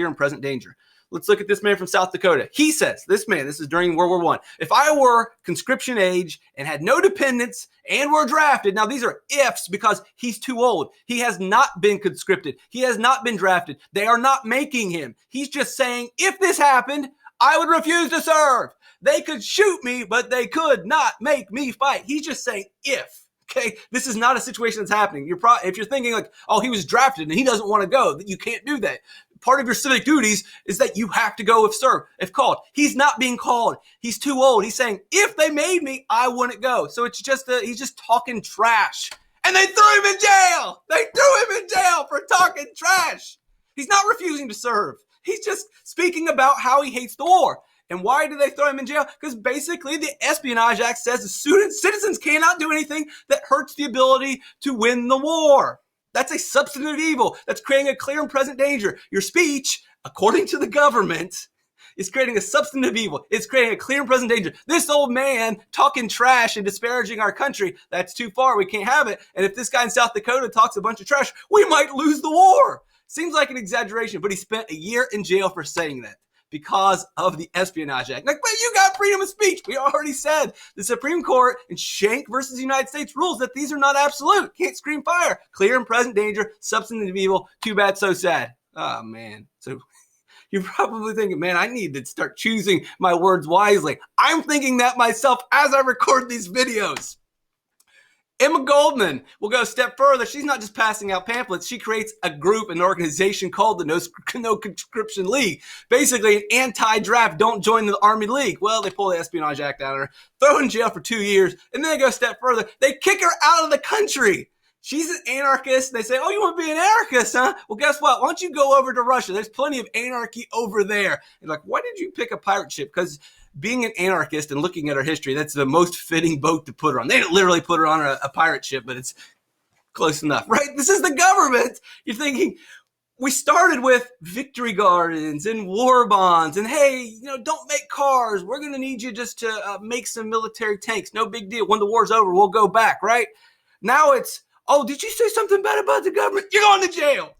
clear and present danger. Let's look at this man from South Dakota. He says, this is during World War I, if I were conscription age and had no dependents and were drafted, now these are ifs because he's too old. He has not been conscripted. He has not been drafted. They are not making him. He's just saying, if this happened, I would refuse to serve. They could shoot me, but they could not make me fight. He's just saying if. Okay, this is not a situation that's happening. If you're thinking like, oh, he was drafted and he doesn't want to go, you can't do that. Part of your civic duties is that you have to go if called. He's not being called. He's too old. He's saying, if they made me, I wouldn't go. So it's just he's just talking trash. And they threw him in jail. They threw him in jail for talking trash. He's not refusing to serve. He's just speaking about how he hates the war. And why do they throw him in jail? Because basically the Espionage Act says the citizens cannot do anything that hurts the ability to win the war. That's a substantive evil. That's creating a clear and present danger. Your speech, according to the government, is creating a substantive evil. It's creating a clear and present danger. This old man talking trash and disparaging our country, that's too far. We can't have it. And if this guy in South Dakota talks a bunch of trash, we might lose the war. Seems like an exaggeration, but he spent a year in jail for saying that because of the Espionage Act. Like, but you got freedom of speech. We already said the Supreme Court in Schenck versus the United States rules that these are not absolute. Can't scream fire. Clear and present danger, substantive evil. Too bad, so sad. Oh, man. So you're probably thinking, man, I need to start choosing my words wisely. I'm thinking that myself as I record these videos. Emma Goldman will go a step further. She's not just passing out pamphlets. She creates a group, an organization called the No Conscription League. Basically, an anti-draft, don't join the Army League. Well, they pull the Espionage Act out of her, throw her in jail for 2 years, and then they go a step further. They kick her out of the country. She's an anarchist. They say, oh, you want to be an anarchist, huh? Well, guess what? Why don't you go over to Russia? There's plenty of anarchy over there. And like, why did you pick a pirate ship? Because being an anarchist and looking at our history, that's the most fitting boat to put her on. They didn't literally put her on a pirate ship, but it's close enough, right? This is the government. You're thinking, we started with victory gardens and war bonds and, hey, don't make cars. We're going to need you just to make some military tanks. No big deal. When the war's over, we'll go back, right? Now it's, oh, did you say something bad about the government? You're going to jail.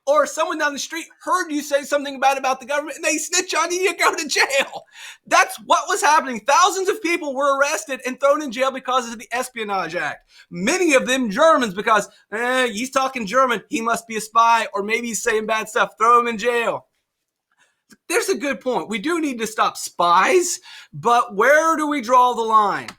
Or someone down the street heard you say something bad about the government and they snitch on you, you go to jail. That's what was happening. Thousands of people were arrested and thrown in jail because of the Espionage Act. Many of them Germans because he's talking German. He must be a spy, or maybe he's saying bad stuff. Throw him in jail. There's a good point. We do need to stop spies, but where do we draw the line?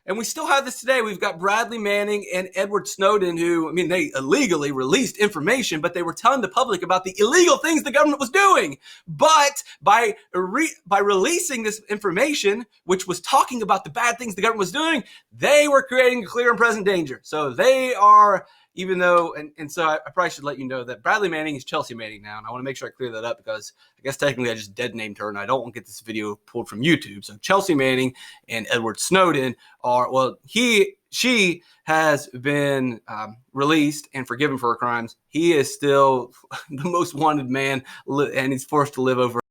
And we still have this today. We've got Bradley Manning and Edward Snowden who, they illegally released information, but they were telling the public about the illegal things the government was doing. But by releasing this information, which was talking about the bad things the government was doing, they were creating a clear and present danger. So they are, even though, and so I probably should let you know that Bradley Manning is Chelsea Manning now. And I want to make sure I clear that up because I guess technically I just dead named her and I don't want to get this video pulled from YouTube. So Chelsea Manning and Edward Snowden are, well, she has been released and forgiven for her crimes. He is still the most wanted man and he's forced to live over